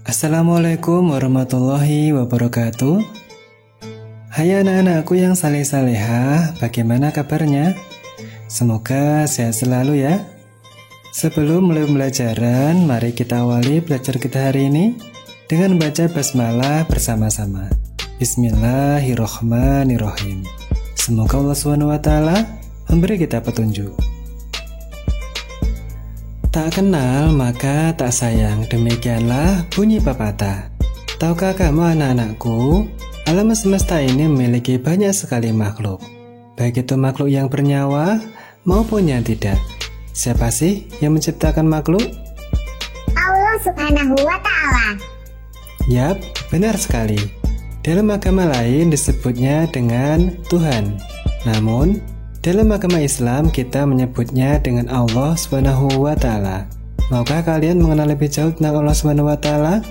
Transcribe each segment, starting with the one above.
Assalamualaikum warahmatullahi wabarakatuh. Hai anak-anakku yang saleh-salehah, bagaimana kabarnya? Semoga sehat selalu ya. Sebelum mulai pembelajaran, mari kita awali belajar kita hari ini dengan baca basmalah bersama-sama. Bismillahirrahmanirrahim. Semoga Allah SWT memberi kita petunjuk. Tak kenal maka tak sayang, demikianlah bunyi pepatah. Tahukah kamu anak-anakku, alam semesta ini memiliki banyak sekali makhluk, baik itu makhluk yang bernyawa maupun yang tidak. Siapa sih yang menciptakan makhluk? Allah Subhanahu wa Ta'ala. Yap, benar sekali. Dalam agama lain disebutnya dengan Tuhan. Namun dalam agama Islam kita menyebutnya dengan Allah Subhanahu wa Ta'ala. Maukah kalian mengenal lebih jauh tentang Allah Subhanahu wa Ta'ala?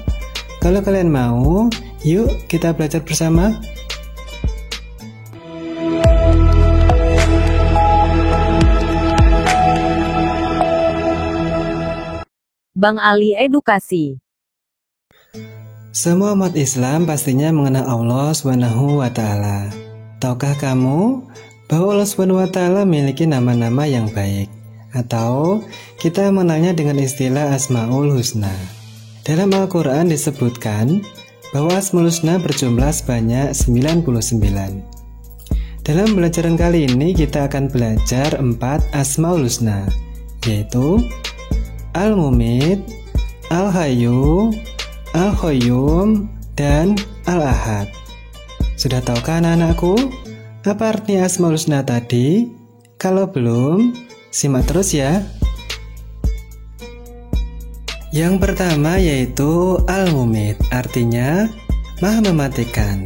Kalau kalian mau, yuk kita belajar bersama. Bang Ali Edukasi. Semua umat Islam pastinya mengenal Allah Subhanahu wa Ta'ala. Tahukah kamu bahwa Allah Subhanahu wa Ta'ala memiliki nama-nama yang baik, atau kita mengenalnya dengan istilah Asmaul Husna. Dalam Al-Quran disebutkan bahwa Asmaul Husna berjumlah sebanyak 99. Dalam pembelajaran kali ini kita akan belajar 4 Asmaul Husna, yaitu Al-Mumit, Al-Hayyu, Al-Qayyum, dan Al-Ahad. Sudah tahukah anak-anakku apa artinya Asmaul Husna tadi? Kalau belum, simak terus ya. Yang pertama yaitu Al-Mumit, artinya Maha Mematikan.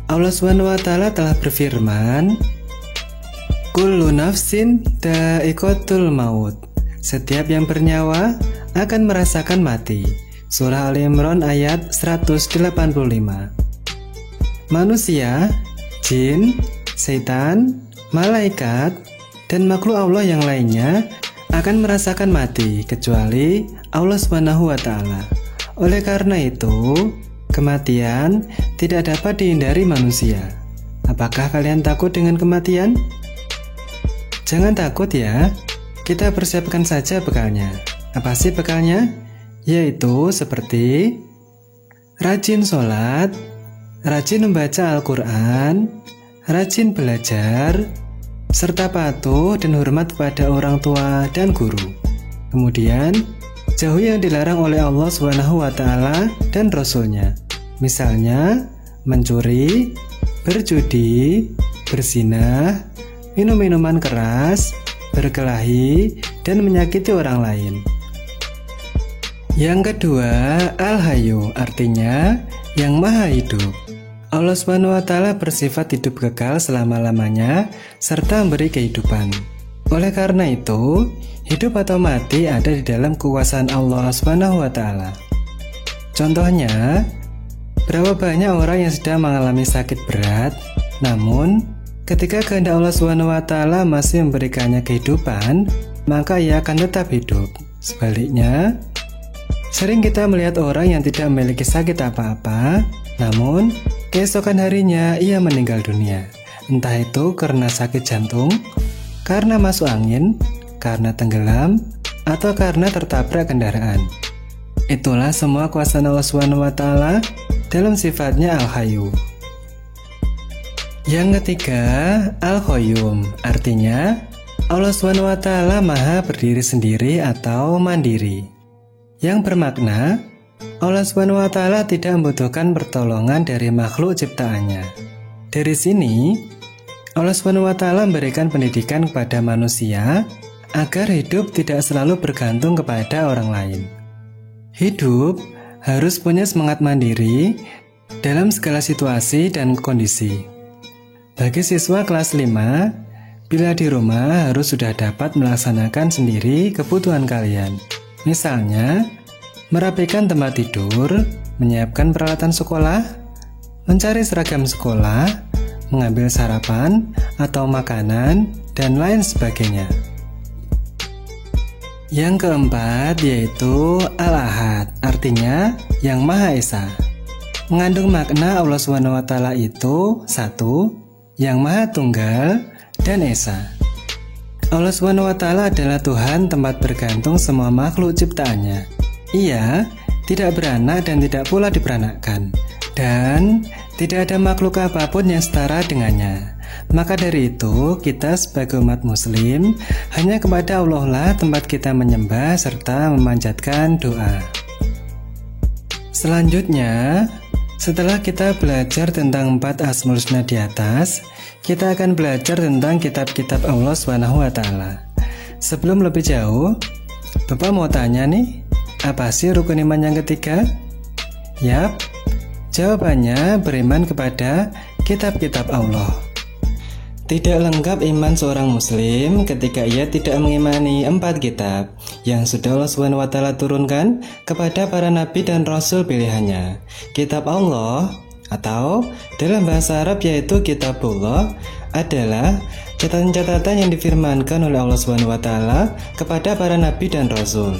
Allah Subhanahu wa Ta'ala telah berfirman, Kullu nafsin dha'iqatul maut. Setiap yang bernyawa akan merasakan mati. Surah Al-Imran ayat 185. Manusia, jin, setan, malaikat, dan makhluk Allah yang lainnya akan merasakan mati kecuali Allah Subhanahu wa Ta'ala. Oleh karena itu, kematian tidak dapat dihindari manusia. Apakah kalian takut dengan kematian? Jangan takut ya. Kita persiapkan saja bekalnya. Apa sih bekalnya? Yaitu seperti rajin sholat, rajin membaca Al-Quran, rajin belajar, serta patuh dan hormat kepada orang tua dan guru. Kemudian, jauhi yang dilarang oleh Allah Subhanahu wa Ta'ala dan Rasul-Nya. Misalnya, mencuri, berjudi, berzinah, minum minuman keras, berkelahi, dan menyakiti orang lain. Yang kedua, Al-Hayyu, artinya yang maha hidup. Allah Subhanahu wa Ta'ala bersifat hidup kekal selama-lamanya serta memberi kehidupan. Oleh karena itu, hidup atau mati ada di dalam kekuasaan Allah Subhanahu wa Ta'ala. Contohnya, berapa banyak orang yang sedang mengalami sakit berat, namun ketika kehendak Allah Subhanahu wa Ta'ala masih memberikannya kehidupan, maka ia akan tetap hidup. Sebaliknya, sering kita melihat orang yang tidak memiliki sakit apa-apa, namun keesokan harinya ia meninggal dunia. Entah itu karena sakit jantung, karena masuk angin, karena tenggelam, atau karena tertabrak kendaraan. Itulah semua kuasa Allah Subhanahu wa Ta'ala dalam sifatnya Al-Hayyu. Yang ketiga, Al-Qayyum, artinya Allah Subhanahu wa Ta'ala maha berdiri sendiri atau mandiri. Yang bermakna Allah Subhanahu wa Ta'ala tidak membutuhkan pertolongan dari makhluk ciptaannya. Dari sini, Allah Subhanahu wa Ta'ala memberikan pendidikan kepada manusia agar hidup tidak selalu bergantung kepada orang lain. Hidup harus punya semangat mandiri dalam segala situasi dan kondisi. Bagi siswa kelas 5, bila di rumah harus sudah dapat melaksanakan sendiri kebutuhan kalian. Misalnya, merapikan tempat tidur, menyiapkan peralatan sekolah, mencari seragam sekolah, mengambil sarapan atau makanan, dan lain sebagainya. Yang keempat yaitu Al-Ahad, artinya yang Maha Esa. Mengandung makna Allah SWT itu satu, yang Maha Tunggal, dan Esa. Allah SWT adalah Tuhan tempat bergantung semua makhluk ciptaannya. Ia tidak beranak dan tidak pula diperanakkan, dan tidak ada makhluk apapun yang setara dengannya. Maka dari itu, kita sebagai umat muslim hanya kepada Allah lah tempat kita menyembah serta memanjatkan doa. Selanjutnya, setelah kita belajar tentang 4 Asmaul Husna di atas, kita akan belajar tentang kitab-kitab Allah SWT. Sebelum lebih jauh, Bapak mau tanya nih, apa sih rukun iman yang ketiga? Yap, jawabannya beriman kepada kitab-kitab Allah. Tidak lengkap iman seorang muslim ketika ia tidak mengimani 4 kitab yang sudah Allah SWT turunkan kepada para nabi dan rasul pilihannya. Kitab Allah atau dalam bahasa Arab yaitu Kitabullah adalah catatan-catatan yang difirmankan oleh Allah SWT kepada para nabi dan rasul.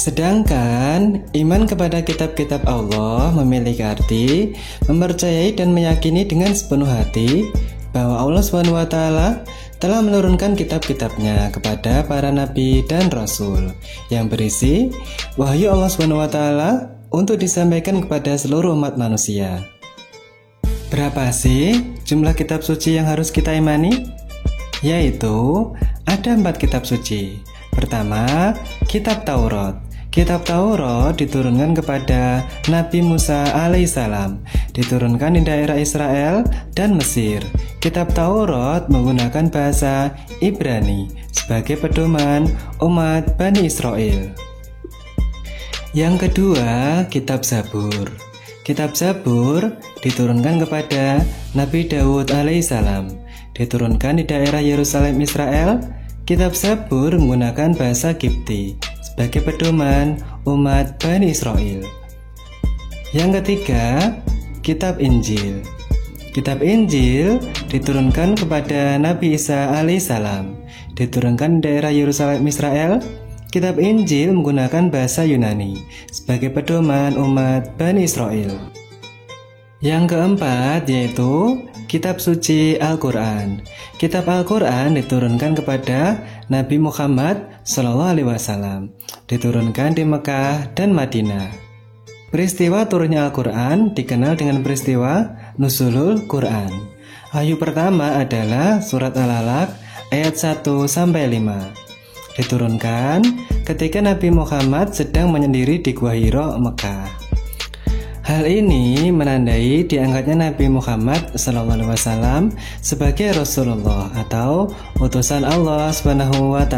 Sedangkan iman kepada kitab-kitab Allah memiliki arti mempercayai dan meyakini dengan sepenuh hati bahwa Allah SWT telah menurunkan kitab-kitabnya kepada para nabi dan rasul yang berisi wahyu Allah SWT untuk disampaikan kepada seluruh umat manusia. Berapa sih jumlah kitab suci yang harus kita imani? Yaitu ada 4 kitab suci. Pertama, kitab Taurat. Kitab Taurat diturunkan kepada Nabi Musa alaihissalam, diturunkan di daerah Israel dan Mesir. Kitab Taurat menggunakan bahasa Ibrani sebagai pedoman umat Bani Israel. Yang kedua, kitab Zabur. Kitab Zabur diturunkan kepada Nabi Daud alaihissalam, diturunkan di daerah Yerusalem Israel. Kitab Zabur menggunakan bahasa Kipti sebagai pedoman umat Bani Israel. Yang ketiga, kitab Injil. Kitab Injil diturunkan kepada Nabi Isa alaihissalam, diturunkan di daerah Yerusalem Israel. Kitab Injil menggunakan bahasa Yunani sebagai pedoman umat Bani Israel. Yang keempat yaitu kitab suci Al-Quran. Kitab Al-Quran diturunkan kepada Nabi Muhammad SAW, diturunkan di Mekah dan Madinah. Peristiwa turunnya Al-Quran dikenal dengan peristiwa Nuzulul Quran. Wahyu pertama adalah surat Al-Alaq ayat 1-5. Diturunkan ketika Nabi Muhammad sedang menyendiri di Gua Hira, Mekah. Hal ini menandai diangkatnya Nabi Muhammad SAW sebagai Rasulullah atau utusan Allah SWT.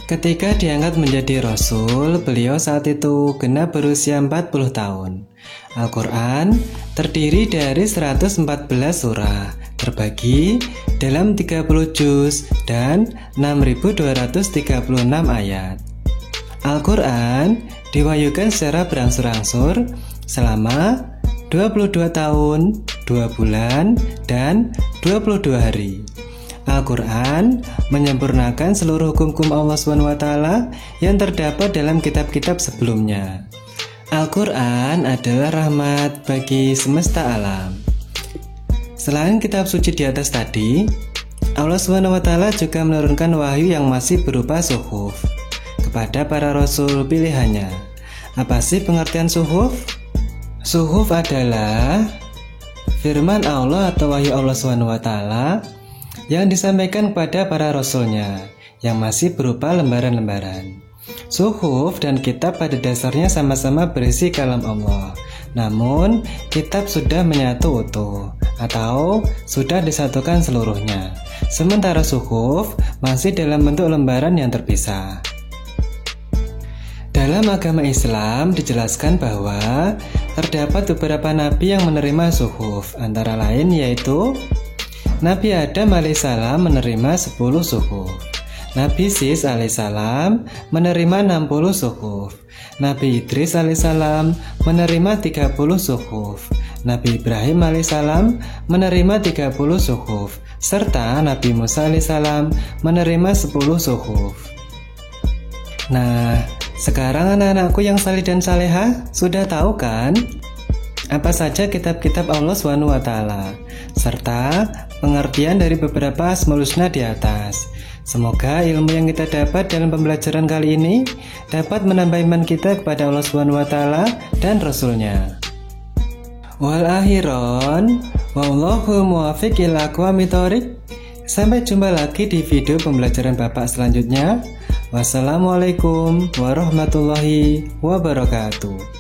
Ketika diangkat menjadi Rasul, beliau saat itu genap berusia 40 tahun. Al-Quran terdiri dari 114 surah, terbagi dalam 30 juz dan 6.236 ayat. Al-Quran diwahyukan secara berangsur-angsur selama 22 tahun, 2 bulan, dan 22 hari. Al-Quran menyempurnakan seluruh hukum-hukum Allah SWT yang terdapat dalam kitab-kitab sebelumnya. Al-Quran adalah rahmat bagi semesta alam. Selain kitab suci di atas tadi, Allah SWT juga menurunkan wahyu yang masih berupa suhuf kepada para rasul pilihannya. Apa sih pengertian suhuf? Suhuf adalah firman Allah atau wahyu Allah SWT yang disampaikan kepada para rasulnya yang masih berupa lembaran-lembaran. Suhuf dan kitab pada dasarnya sama-sama berisi kalam Allah. Namun, kitab sudah menyatu utuh atau sudah disatukan seluruhnya. Sementara suhuf masih dalam bentuk lembaran yang terpisah. Dalam agama Islam dijelaskan bahwa terdapat beberapa nabi yang menerima suhuf, antara lain yaitu Nabi Adam alaihissalam menerima 10 suhuf, Nabi Sis alaihissalam menerima 60 suhuf, Nabi Idris alaihissalam menerima 30 suhuf, Nabi Ibrahim alaihissalam menerima 30 suhuf, serta Nabi Musa alaihissalam menerima 10 suhuf. Nah, sekarang anak-anakku yang salih dan salehah sudah tahu kan apa saja kitab-kitab Allah SWT serta pengertian dari beberapa Asmaul Husna di atas. Semoga ilmu yang kita dapat dalam pembelajaran kali ini dapat menambah iman kita kepada Allah SWT dan Rasul-Nya. Wal akhiron wallahu muwaffiq ila aqwamit thoriq. Sampai jumpa lagi di video pembelajaran Bapak selanjutnya. Wassalamualaikum warahmatullahi wabarakatuh.